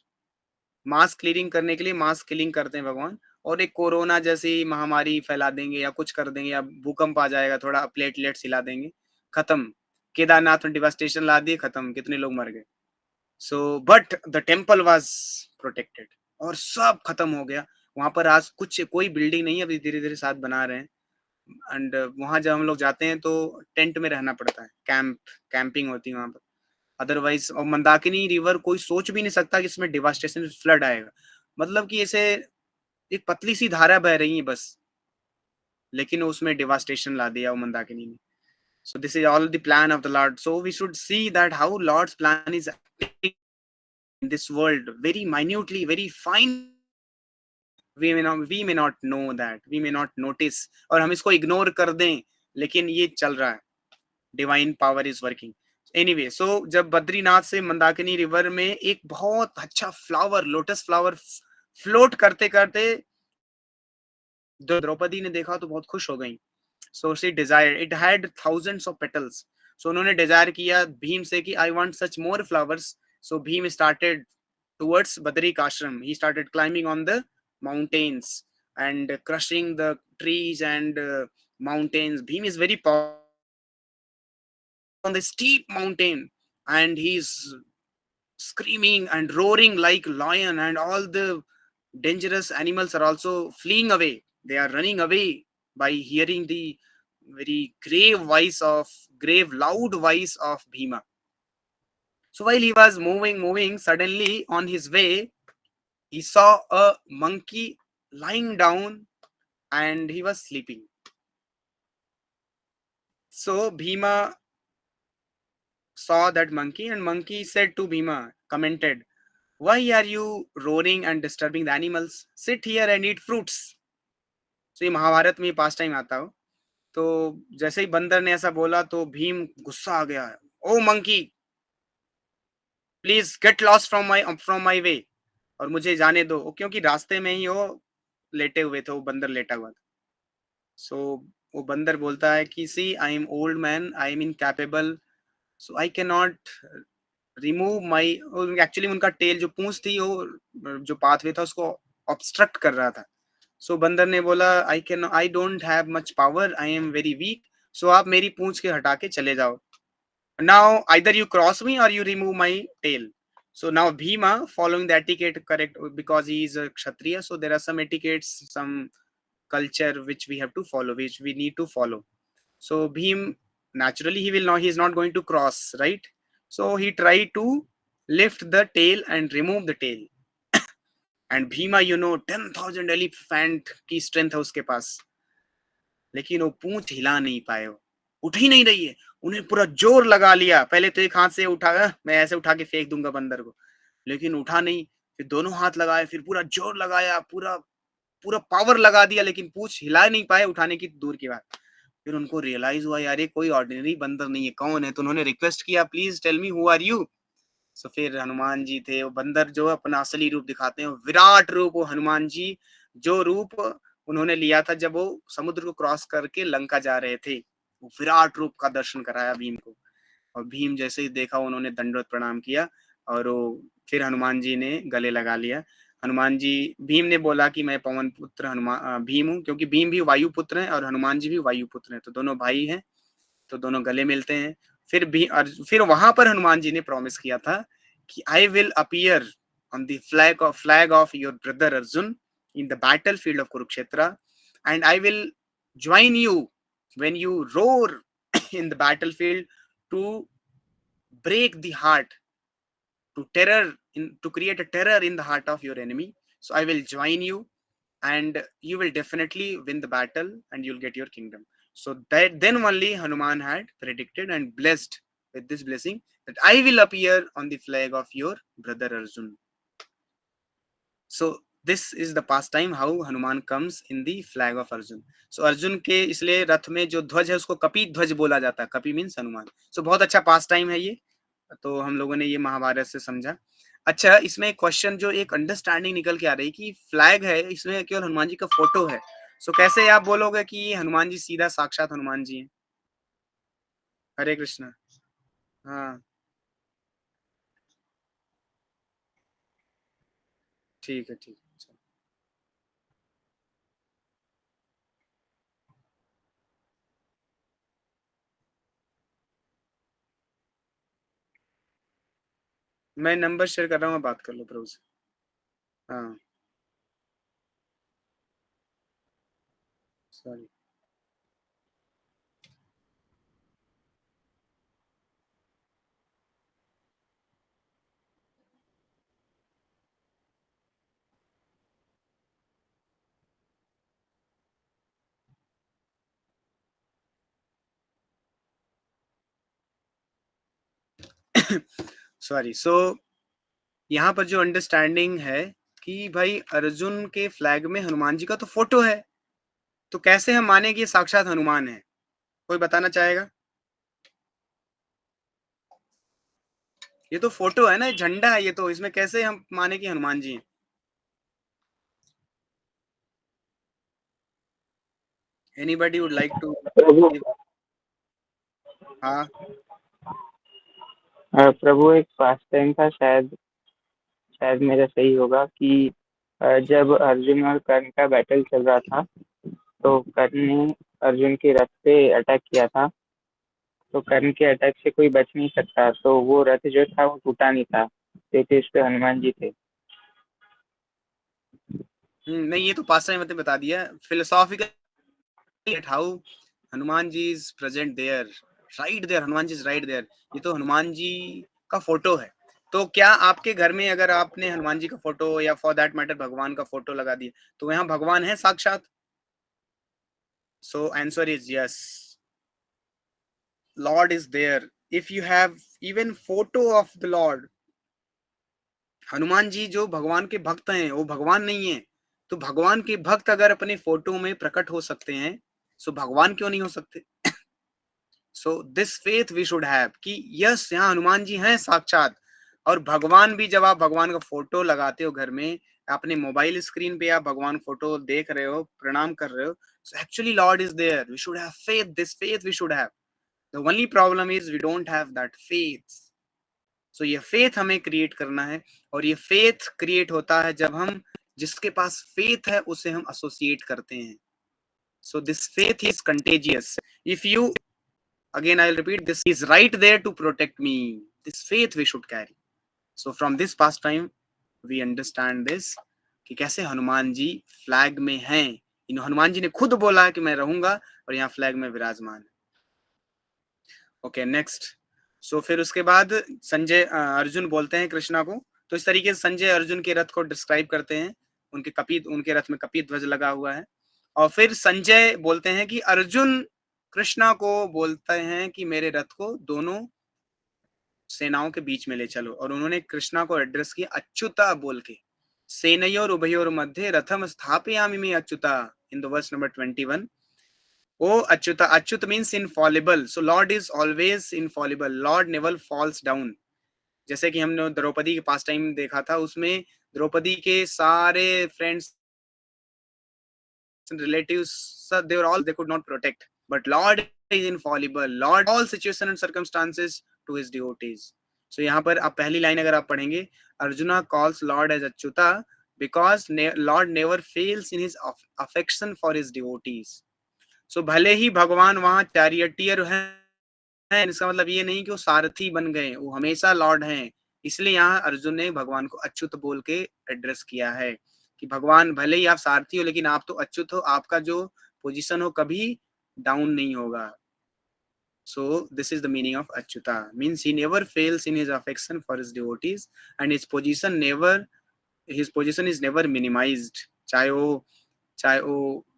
मास क्लियरिंग करने के लिए मास किलिंग करते हैं भगवान, और एक कोरोना जैसी महामारी फैला देंगे या कुछ कर देंगे, या भूकंप आ जाएगा, थोड़ा प्लेटलेट्स हिला देंगे, खत्म। केदारनाथ में डिवास्टेशन ला दिए, खत्म, कितने लोग मर गए। So but the temple was protected और सब खत्म हो गया। वहां पर आज कुछ कोई बिल्डिंग नहीं है, अभी धीरे धीरे साथ बना रहे हैं। एंड वहां जब हम लोग जाते हैं तो टेंट में रहना पड़ता है, कैंपिंग होती है वहां पर। अदरवाइज, और मंदाकिनी रिवर कोई सोच भी नहीं सकता कि इसमें डिवास्टेशन, फ्लड आएगा। मतलब कि ऐसे एक पतली सी धारा बह रही है बस, लेकिन उसमें डिवास्टेशन ला दिया वो मंदाकिनी ने। So this is all the plan of the lord. So we should see that how lord's plan is in this world very minutely, very fine. we may not know that, we may not notice, और हम इसको ignore कर दें, लेकिन ये चल रहा है, divine power is working. Anyway, so जब बद्रीनाथ से मंदाकिनी रिवर में एक बहुत अच्छा फ्लावर, लोटस फ्लावर फ्लोट करते करते द्रौपदी ने देखा तो बहुत खुश हो गई। So she desire, it had thousands of petals. So उन्होंने डिजायर किया भीम से कि I want such more flowers. So Bhim started towards Badrikashram, he started climbing on the mountains and crushing the trees and mountains. Bhim is very powerful on the steep mountain, and he's screaming and roaring like lion, and all the dangerous animals are also fleeing away. They are running away by hearing the very grave loud voice of Bhima. So while he was moving, suddenly on his way he saw a monkey lying down and he was sleeping. So Bhima saw that monkey, and monkey said to Bhima, commented, why are you roaring and disturbing the animals? Sit here and eat fruits. So ये महाभारत में पास time आता हो, तो जैसे ही बंदर ने ऐसा बोला तो भीम गुस्सा आ गया, oh monkey, please get lost from my way, और मुझे जाने दो, क्योंकि रास्ते में ही वो लेटे हुए थे, वो बंदर लेटा हुआ था। सो वो बंदर बोलता है कि see I am old man, I am incapable, so I can not remove my, actually उनका टेल जो पूंछ थी वो जो पाथवे था उसको ऑब्स्ट्रक्ट कर रहा था। सो बंदर ने बोला I don't have much power, I am very weak, so आप मेरी पूंछ के हटा के चले जाओ। Now either you cross me or you remove my tail. So now Bhima, following the etiquette, correct, because he is a Kshatriya, so there are some etiquettes, some culture which we have to follow, which we need to follow. So Bhim, naturally he is not going to cross, right? So he tried to lift the tail and remove the tail. And Bhima, 10,000 elephant की strength है उसके पास, लेकिन वो पूंछ हिला नहीं पाए, उठ ही नहीं रही है। उन्हें पूरा जोर लगा लिया, पहले तो एक हाथ से उठा, मैं ऐसे उठा के फेंक दूंगा बंदर को, लेकिन उठा नहीं, फिर दोनों हाथ लगाए, फिर पूरा जोर लगाया, पूरा पूरा पावर लगा दिया, लेकिन पूंछ हिला नहीं पाए, उठाने की दूर की बात। फिर उनको रियलाइज हुआ यार ये कोई ऑर्डिनरी बंदर नहीं है, कौन है? तो उन्होंने रिक्वेस्ट किया, please tell me who are you. So फिर हनुमान जी थे, वो बंदर जो अपना असली रूप दिखाते हैं, विराट रूप, वो हनुमान जी जो रूप उन्होंने लिया था जब वो समुद्र को क्रॉस करके लंका जा रहे थे, वो विराट रूप का दर्शन कराया भीम को। और भीम जैसे ही देखा उन्होंने दंडवत प्रणाम किया, और वो फिर हनुमान जी ने गले लगा लिया। हनुमान जी, भीम ने बोला कि मैं पवन पुत्र हनुमान भीम हूँ, क्योंकि भीम भी वायु पुत्र है और हनुमान जी भी वायु पुत्र हैं, तो दोनों भाई हैं, तो दोनों गले मिलते हैं। फिर वहां पर हनुमान जी ने प्रॉमिस किया था कि I will appear on the flag of your brother Arjun in the battle field of Kurukshetra, and I will join you when you roar in the battle field to break the heart, to create a terror in the heart of your enemy. So I will join you, and you will definitely win the battle, and you'll get your kingdom. So that then only Hanuman had predicted and blessed with this blessing that I will appear on the flag of your brother Arjun. So this is the pastime how Hanuman comes in the flag of Arjun. So Arjun के इसलिए रथ में जो ध्वज है उसको कपि ध्वज बोला जाता है, कपि मीन्स हनुमान। So बहुत अच्छा पास टाइम है ये, तो हम लोगों ने ये महाभारत से समझा। अच्छा, इसमें एक क्वेश्चन जो एक अंडरस्टैंडिंग निकल के आ रही कि फ्लैग है, इसमें केवल हनुमान जी का फोटो है, सो कैसे आप बोलोगे कि हनुमान जी सीधा साक्षात हनुमान जी हैं? हरे कृष्णा। हाँ ठीक है, ठीक है, चलो। मैं नंबर शेयर कर रहा हूँ, बात कर लो प्रभु से। हाँ सॉरी। सॉरी। सो यहाँ पर जो अंडरस्टैंडिंग है कि भाई अर्जुन के फ्लैग में हनुमान जी का तो फोटो है, तो कैसे हम माने कि ये साक्षात हनुमान है? कोई बताना चाहेगा? ये तो फोटो है ना, झंडा है ये, तो इसमें कैसे हम माने कि हनुमान जी हैं? Anybody would like to? हाँ प्रभु एक पास टाइम था, शायद शायद मेरा सही होगा कि जब अर्जुन और कर्ण का बैटल चल रहा था, तो कर्ण ने अर्जुन के रथ पे अटैक किया था, तो कर्ण के अटैक से कोई बच नहीं सकता, तो वो रथ जो था वो टूटा नहीं था, क्योंकि इस पे हनुमान जी थे। नहीं, ये तो पास टाइम मतलब बता दिया। Philosophical how Hanuman ji is present there, right there, Hanuman ji is right there, ये तो हनुमान जी का फोटो है। तो क्या आपके घर में अगर आपने हनुमान जी का फोटो या फॉर दैट मैटर भगवान का फोटो लगा दिया, तो यहाँ भगवान है साक्षात? So answer is yes, lord is there. If you have even photo of the lord, Hanuman ji जो भगवान के भक्त हैं वो भगवान नहीं है, तो भगवान के भक्त अगर अपने फोटो में प्रकट हो सकते हैं, सो भगवान क्यों नहीं हो सकते? So this faith we should have कि यस, यहाँ हनुमान जी हैं साक्षात, और भगवान भी, जब आप भगवान का फोटो लगाते हो घर में, अपने मोबाइल स्क्रीन पे आप भगवान फोटो देख रहे हो, प्रणाम कर रहे हो, so actually Lord is there. We should have faith. This faith we should have. The only problem is we don't have that faith. So ये faith हमें create करना है, और ये faith create होता है जब हम जिसके पास faith है उसे हम associate करते हैं. So this faith is contagious. If you, again I'll repeat, this is right there to protect me. This faith we should carry. So from this pastime we understand this कि कैसे Hanuman G flag में हैं. इन हनुमान जी ने खुद बोला है कि मैं रहूंगा, और यहाँ फ्लैग में विराजमान है. Okay, next. सो फिर उसके बाद संजय अर्जुन बोलते हैं कृष्णा को. तो इस तरीके से संजय अर्जुन के रथ को डिस्क्राइब करते हैं. उनके रथ में कपी ध्वज लगा हुआ है. और फिर संजय बोलते हैं कि अर्जुन कृष्णा को बोलते हैं कि मेरे रथ को दोनों सेनाओं के बीच में ले चलो. और उन्होंने कृष्णा को एड्रेस किया अच्युता बोल के. सेनयोर उभयोर मध्ये रथम स्थापयामि में Achyuta, in the verse number 21. O Achyuta, Achyut means infallible. So lord is always infallible. Lord never falls down. जैसे कि हमने द्रौपदी के पास टाइम देखा था, उसमें द्रौपदी के सारे friends relatives, so they could not protect, but Lord is infallible. Lord all situation and circumstances to his devotees. So यहाँ पर आप पहली लाइन अगर आप पढ़ेंगे, arjuna calls Lord as Achyuta because Lord never fails in his affection for his devotees. So भले ही भगवान वहाँ चैरियटियर हैं, इसका मतलब ये नहीं कि वो सारथी बन गए, वो हमेशा लॉर्ड हैं. इसलिए यहाँ अर्जुन ने भगवान को अच्युत बोल के एड्रेस किया है कि भगवान भले ही आप सारथी हो, लेकिन आप तो अच्युत हो. आपका जो पोजीशन हो कभी डाउन नहीं होगा. So this is the meaning of Achyuta. Means he never fails in his affection for his devotees, and his position is never minimized. चाहे वो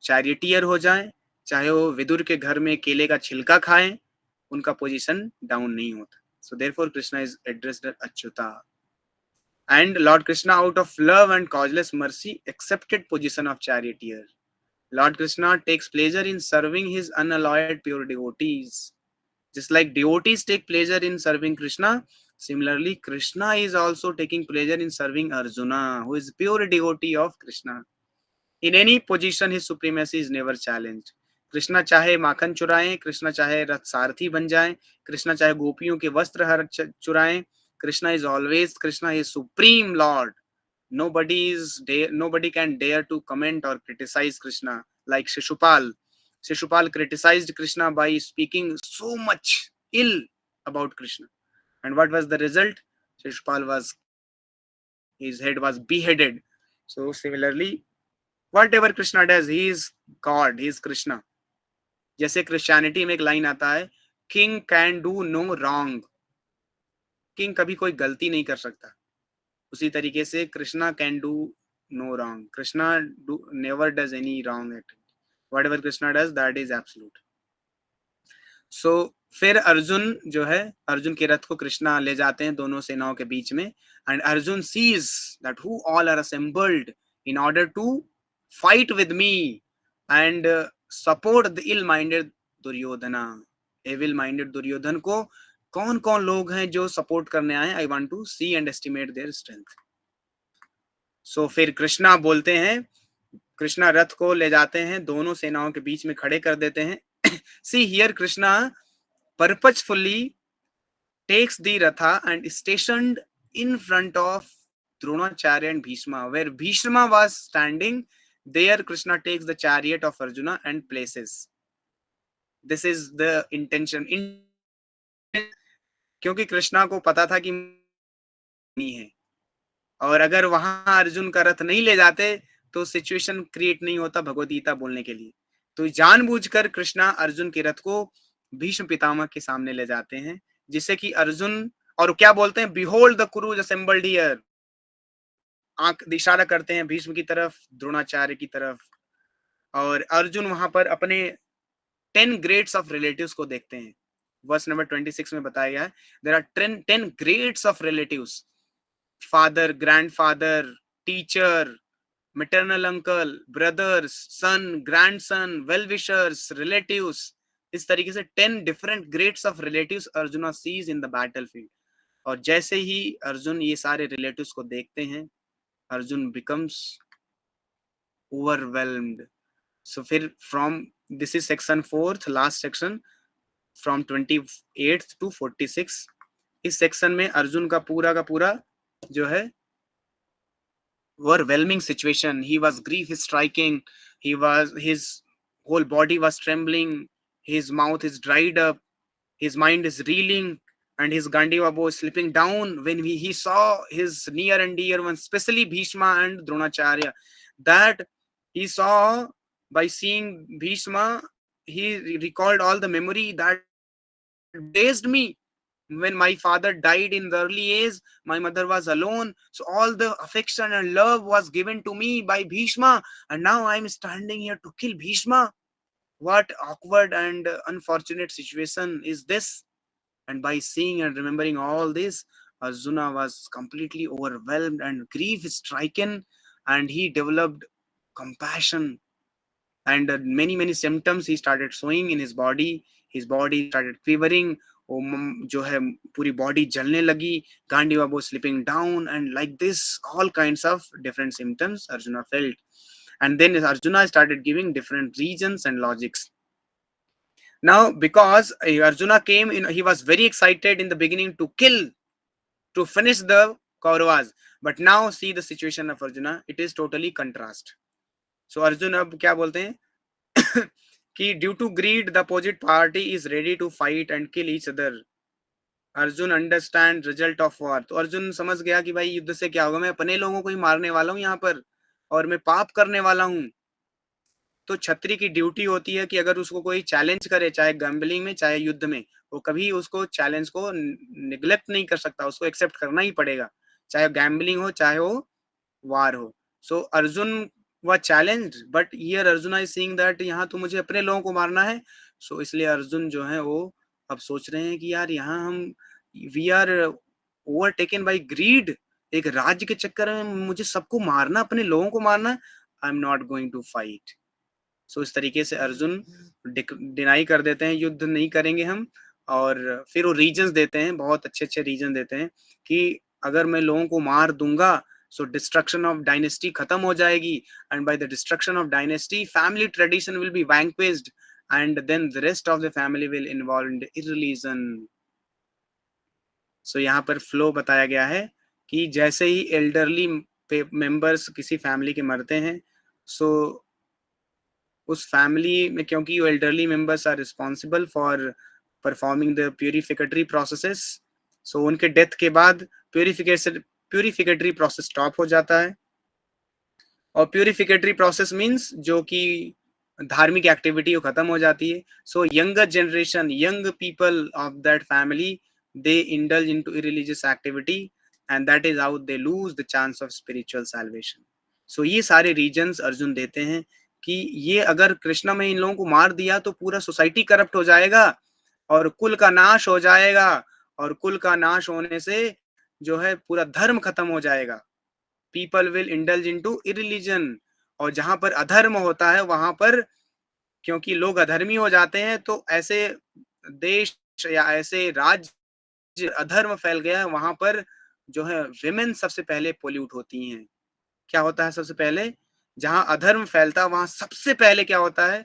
चैरिटियर हो जाए, चाहे वो विदुर के घर में केले का छिलका खाएं, उनका पोजीशन डाउन नहीं होता. So therefore Krishna is addressed as Achyuta. And Lord Krishna, out of love and causeless mercy, accepted position of charioteer. Lord Krishna takes pleasure in serving his unalloyed pure devotees. Just like devotees take pleasure in serving Krishna, similarly Krishna is also taking pleasure in serving Arjuna, who is pure devotee of Krishna. In any position his supremacy is never challenged. Krishna चाहे माखन चुराएं, कृष्णा चाहे रथ सारथी बन जाएं, कृष्णा चाहे गोपियों के वस्त्र हर चुराएं, Krishna is supreme Lord. Nobody can dare to comment or criticize Krishna. Like Shishupal criticized Krishna by speaking so much ill about Krishna. And what was the result? His head was beheaded. So similarly, whatever Krishna does, he is God, he is Krishna. जैसे Christianity में एक line आता है, king can do no wrong. King कभी कोई गलती नहीं कर सकता. उसी तरीके से Krishna can do no wrong. Krishna never does any wrong act. Whatever Krishna does that is absolute. So फिर अर्जुन जो है, अर्जुन के रथ को कृष्णा ले जाते हैं दोनों सेनाओं के बीच में. And Arjun sees that who all are assembled in order to fight with me and support the ill minded Duryodhana. Evil minded Duryodhan को कौन कौन लोग हैं जो सपोर्ट करने आए. I want to see and estimate their strength. So फिर कृष्णा बोलते हैं, कृष्णा रथ को ले जाते हैं, दोनों सेनाओं के बीच में खड़े कर देते हैं. See here Krishna purposefully takes the ratha and stationed in front of Dronacharya and Bhishma. Where Bhishma was standing, there Krishna takes the chariot of Arjuna and places. This is the intention. क्योंकि कृष्णा को पता था कि नहीं है, और अगर वहां अर्जुन का रथ नहीं ले जाते तो सिचुएशन क्रिएट नहीं होता भगवद गीता बोलने के लिए. तो जानबूझकर कृष्णा अर्जुन के रथ को भीष्म पितामह के सामने ले जाते हैं, जिससे कि अर्जुन, और क्या बोलते हैं, बिहोल्ड द कुरुज असेंबल्ड हियर. आंख इशारा करते हैं भीष्म की तरफ, द्रोणाचार्य की तरफ, और अर्जुन वहां पर अपने 10 ग्रेड्स ऑफ रिलेटिव्स को देखते हैं. वर्स नंबर 26 में बताया गया है, there are 10 grades of relatives. Father, grandfather, teacher, maternal uncle, brothers, son, grandson, well-wishers, relatives. इस तरीके से 10 different grades of relatives Arjuna sees in the battlefield. और जैसे ही अर्जुन ये सारे रिलेटिव्स को देखते हैं, अर्जुन बिकम्स ओवरवेल्म्ड। सो फिर from this is section 4th, last section, from 28th to 46। इस सेक्शन में अर्जुन का पूरा जो है overwhelming situation. He was grief striking. His whole body was trembling. His mouth is dried up. His mind is reeling, and his Gandiva bow is slipping down when he saw his near and dear ones, especially Bhishma and Dronacharya. That he saw, by seeing Bhishma, he recalled all the memory that raised me. When my father died in the early age, my mother was alone. So all the affection and love was given to me by Bhishma. And now I'm standing here to kill Bhishma. What awkward and unfortunate situation is this? And by seeing and remembering all this, Arjuna was completely overwhelmed and grief striken, and he developed compassion. And many symptoms he started showing in his body. His body started quivering. जो है पूरी body जलने लगी, गांडीवा was slipping down, and like this all kinds of different symptoms Arjuna felt. And then Arjuna started giving different reasons and logics. Now because Arjuna came in, he was very excited in the beginning to kill, to finish the Kauravas, but now see the situation of Arjuna, it is totally contrast. So Arjuna अब क्या बोलते हैं कि due to greed the opposite party is ready to fight and kill each other. Arjun understand result of war. तो अर्जुन समझ गया कि भाई युद्ध से क्या होगा, मैं अपने लोगों को ही मारने वाला हूँ यहाँ पर, और मैं पाप करने वाला हूँ। तो क्षत्रिय की ड्यूटी होती है कि अगर उसको कोई चैलेंज करे, चाहे गैम्बलिंग में चाहे युद्ध में, वो कभी उसको चैलेंज को निग्लेक्ट नहीं कर सकता, उसको एक्सेप्ट करना ही पड़ेगा, चाहे गैम्बलिंग हो चाहे वो वार हो। सो Arjun was challenged, but here Arjuna is seeing that यहाँ तो मुझे अपने लोगों को मारना है। सो इसलिए अर्जुन जो है वो अब सोच रहे हैं कि यार यहाँ हम we are overtaken by greed, एक राज्य के चक्कर में मुझे सबको मारना, अपने लोगों को मारना, I am not going to fight. So इस तरीके से अर्जुन डिनाई कर देते हैं, युद्ध नहीं करेंगे हम। और फिर वो रीजंस देते हैं, बहुत अच्छे रीजन देते हैं कि अगर मैं लोगों को मार दूंगा so destruction of dynasty खत्म हो जाएगी, and by the destruction of dynasty family tradition will be vanquished, and then the rest of the family will involve in irreligion. so यहाँ पर फ्लो बताया गया है कि जैसे ही एल्डरली मेंबर्स किसी फैमिली के मरते हैं, सो उस फैमिली में, क्योंकि वो elderly members are responsible for performing the purificatory processes, so उनके डेथ के बाद प्यूरिफिकेटरी प्रोसेस स्टॉप हो जाता है। और प्यूरिफिकेटरी प्रोसेस मींस जो कि धार्मिक एक्टिविटी वो खत्म हो जाती है। So younger generation, young people of that family, they indulge into irreligious activity, and that is how they lose the chance of spiritual salvation. So ये सारे रीजंस अर्जुन देते हैं कि ये अगर कृष्णा में इन लोगों को मार दिया तो पूरा सोसाइटी करप्ट हो जाएगा और कुल का नाश हो जाएगा, और कुल का नाश होने से जो है पूरा धर्म खत्म हो जाएगा। पीपल विल इंडल्ज इनटू इरिलीजन, और जहां पर अधर्म होता है वहां पर, क्योंकि लोग अधर्मी हो जाते हैं, तो ऐसे देश या ऐसे राज्य अधर्म फैल गया है, वहां पर जो है विमेन सबसे पहले पोल्यूट होती हैं। क्या होता है सबसे पहले, जहां अधर्म फैलता है वहां सबसे पहले क्या होता है,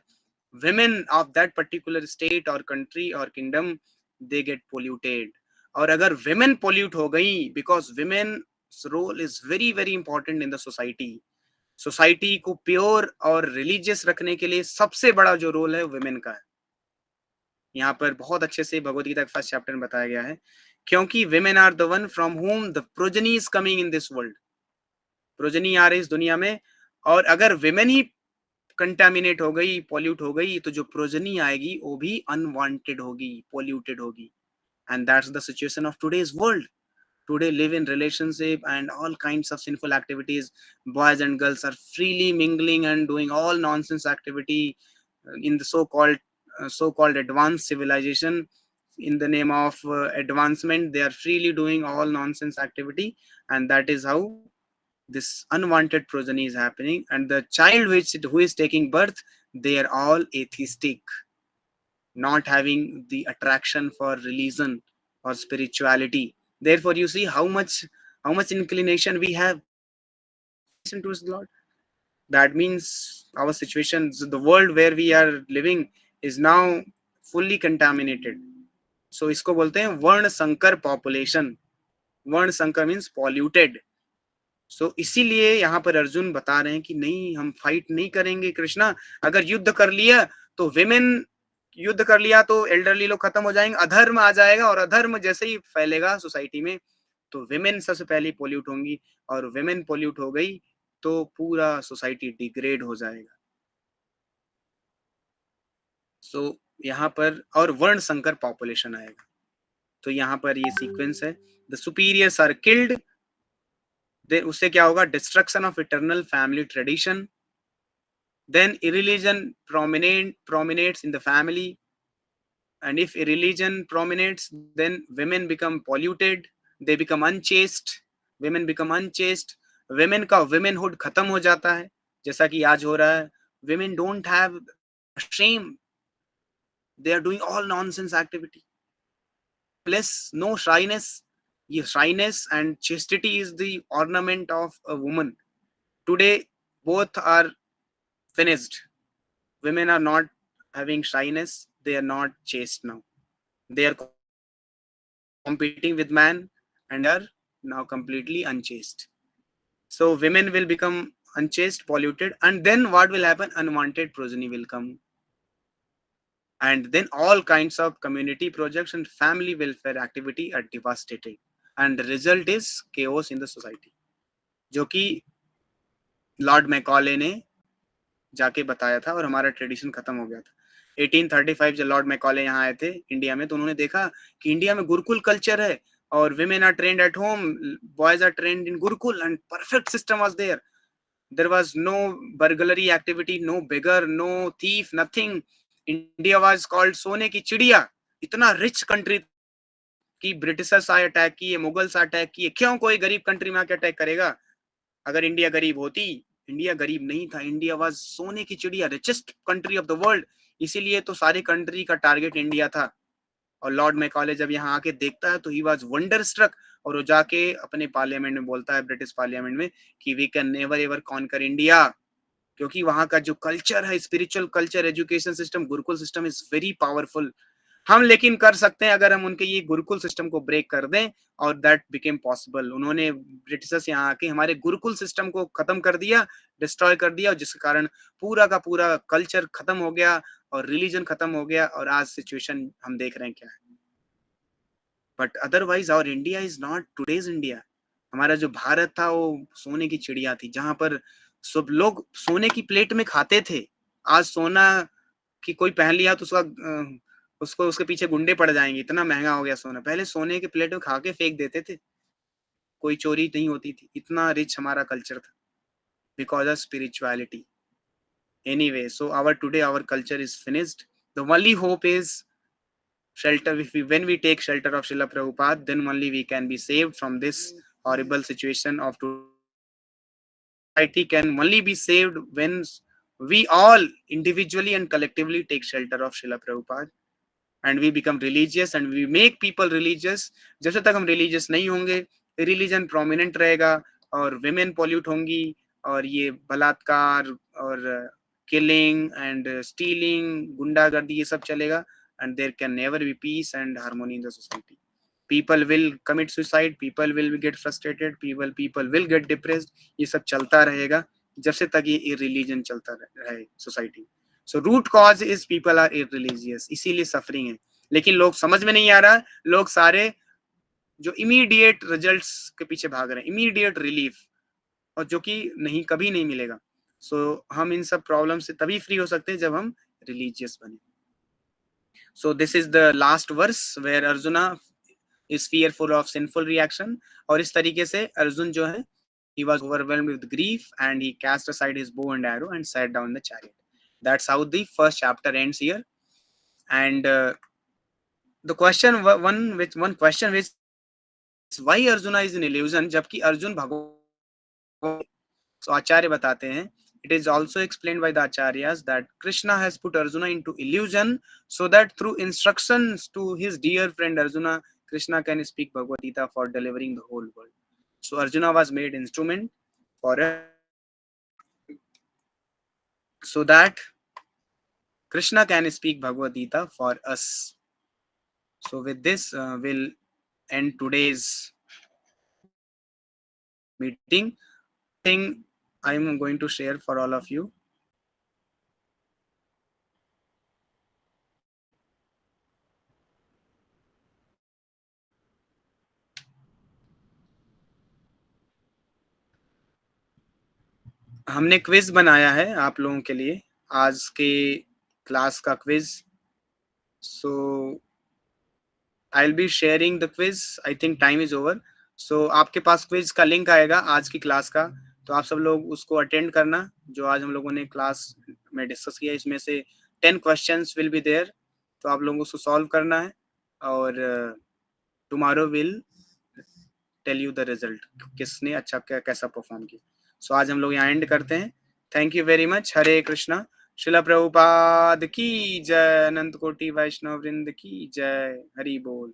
women of that particular state और कंट्री और किंगडम, दे गेट पोल्यूटेड। और अगर विमेन पोल्यूट हो गई, because women role is very important in the society, society को प्योर और रिलीजियस रखने के लिए सबसे बड़ा जो रोल है विमेन का है। यहाँ पर बहुत अच्छे से भगवद गीता के फर्स्ट चैप्टर में बताया गया है, क्योंकि women are the one from whom the progeny is coming in this world, progeny आ रही इस दुनिया में, और अगर विमेन ही कंटामिनेट हो गई, पॉल्यूट हो गई, तो जो प्रोजनी आएगी वो भी अनवांटेड होगी, पॉल्यूटेड होगी। And that's the situation of today's world. Today live in relationship and all kinds of sinful activities. Boys and girls are freely mingling and doing all nonsense activity in the so-called advanced civilization. In the name of advancement, they are freely doing all nonsense activity, and that is how this unwanted progeny is happening. And the child who is taking birth, they are all atheistic, not having the attraction for religion or spirituality. Therefore you see how much inclination we have towards the Lord. That means our situation, the world where we are living is now fully contaminated. So इसको बोलते हैं वर्ण संकर population. वर्ण संकर means polluted. सो इसीलिए यहाँ पर अर्जुन बता रहे हैं कि नहीं, हम फाइट नहीं करेंगे कृष्णा. अगर युद्ध कर लिया तो विमेन, युद्ध कर लिया तो एल्डरली लोग खत्म हो जाएंगे, अधर्म आ जाएगा, और अधर्म जैसे ही फैलेगा सोसाइटी में तो विमेन सबसे पहले पोल्यूट होंगी, और विमेन पोल्यूट हो गई तो पूरा सोसाइटी डिग्रेड हो जाएगा. सो यहाँ पर और वर्ण संकर पॉपुलेशन आएगा. तो यहाँ पर ये सीक्वेंस है. द सुपीरियर्स आर किल्ड, उससे क्या होगा? Destruction of eternal family tradition. Then irreligion prominates in the family, and if irreligion prominates, then women become polluted, they become unchaste, women become unchaste. women का womanhood खत्म हो जाता है, जैसा कि आज हो रहा है. women don't have shame, they are doing all nonsense activity, plus no shyness. ये shyness and chastity is the ornament of a woman. Today both are finished. Women are not having shyness, they are not chaste now. They are competing with man and are now completely unchaste. So women will become unchaste, polluted, and then what will happen? Unwanted progeny will come. And then all kinds of community projects and family welfare activity are devastated. And the result is chaos in the society. जो कि Lord Macaulay ने जाके बताया था और हमारा tradition खत्म हो गया था. 1835 जब लॉर्ड मैकॉले यहाँ आए थे इंडिया में, तो उन्होंने देखा कि इंडिया में गुरुकुल कल्चर है और women are trained at home, boys are trained in gurukul, and perfect system was there. There was no burglary activity, no beggar, no thief, nothing. India was called सोने की चिड़िया. इतना रिच कंट्री कि Britishers आए attack किए, Mughals attack किए, क्यों कोई गरीब कंट्री में आके अटैक करेगा? अगर इंडिया गरीब होती, इंडिया गरीब नहीं था. इंडिया वाज सोने की चिड़िया, richest country of the world. इसीलिए तो सारी कंट्री का टारगेट इंडिया था. और लॉर्ड मैकॉले जब यहाँ आके देखता है तो ही वाज वंडर स्ट्रक, और वो जाके अपने पार्लियामेंट में बोलता है, ब्रिटिश पार्लियामेंट में, कि we can never ever conquer India, क्योंकि वहां का जो कल्चर है, spiritual culture, education system, gurukul system is very powerful. हम लेकिन कर सकते हैं अगर हम उनके ये गुरुकुल सिस्टम को ब्रेक कर दें, और दैट बिकेम पॉसिबल. उन्होंने ब्रिटिशर्स यहाँ आके हमारे गुरुकुल सिस्टम को खत्म कर दिया, डिस्ट्रॉय कर दिया, और जिसके कारण पूरा का पूरा कल्चर खत्म हो गया और रिलीजन खत्म हो गया, और आज सिचुएशन हम देख रहे हैं क्या है. But otherwise our India is not today's India. हमारा जो भारत था वो सोने की चिड़िया थी, जहां पर सब लोग सोने की प्लेट में खाते थे. आज सोना की कोई पहन लिया तो उसको उसके पीछे गुंडे पड़ जाएंगे, इतना महंगा हो गया सोना. पहले सोने के प्लेट में खा के फेंक देते थे, कोई चोरी नहीं होती थी. इतना रिच हमारा कल्चर था because of spirituality. Anyway, so today our culture is finished. The only hope is shelter. When we take shelter of Srila Prabhupada, then only we can be saved from this horrible situation of society. Can only be saved when we all individually and collectively take shelter of Srila Prabhupada, and we become religious and we make people religious. जब तक हम religious नहीं होंगे, religion prominent रहेगा और women pollute होंगी, और ये बलात्कार और killing and stealing, गुंडागर्दी, ये सब चलेगा, and there can never be peace and harmony in the society. People will commit suicide, people will get frustrated, people will get depressed. ये सब चलता रहेगा जब से तक ये irreligion चलता रहे society. So root cause is people are irreligious, इसीलिए suffering है. लेकिन लोग समझ में नहीं आ रहा, लोग सारे जो immediate results के पीछे भाग रहे हैं, immediate relief, और जो कि नहीं, कभी नहीं मिलेगा. So हम इन सब प्रॉब्लम से तभी फ्री हो सकते हैं जब हम रिलीजियस बने. So this is the last verse where Arjuna is fearful of sinful reaction. और इस तरीके से अर्जुन जो है, he was overwhelmed with grief and he cast aside his bow and arrow and sat down in the chariot. That's how the first chapter ends here. And the question, one question which why Arjuna is in illusion, जबकि अर्जुन भगवान. So आचार्य बताते हैं, it is also explained by the acharyas that Krishna has put Arjuna into illusion so that through instructions to his dear friend Arjuna, Krishna can speak Bhagavad Gita for delivering the whole world. So Arjuna was made instrument for us, so that Krishna can speak Bhagavad Gita for us. So with this, we'll end today's meeting. Thing I'm going to share for all of you. हमने quiz बनाया है आप लोगों के लिए, आज के class का quiz. So I'll be sharing the quiz. I think time is over. So आपके पास क्विज का लिंक आएगा आज की क्लास का, तो आप सब लोग उसको अटेंड करना. जो आज हम लोगों ने क्लास में डिस्कस किया, इसमें से 10 क्वेश्चंस विल बी देयर, तो आप लोगों को उसको सॉल्व करना है. और tomorrow will tell you the result, किसने अच्छा कैसा परफॉर्म किया. सो आज हम लोग यहाँ एंड करते हैं. Thank you very much. Hare Krishna. Srila Prabhupada की जय. अनंत कोटि वैष्णव वृंद की जय. हरि बोल.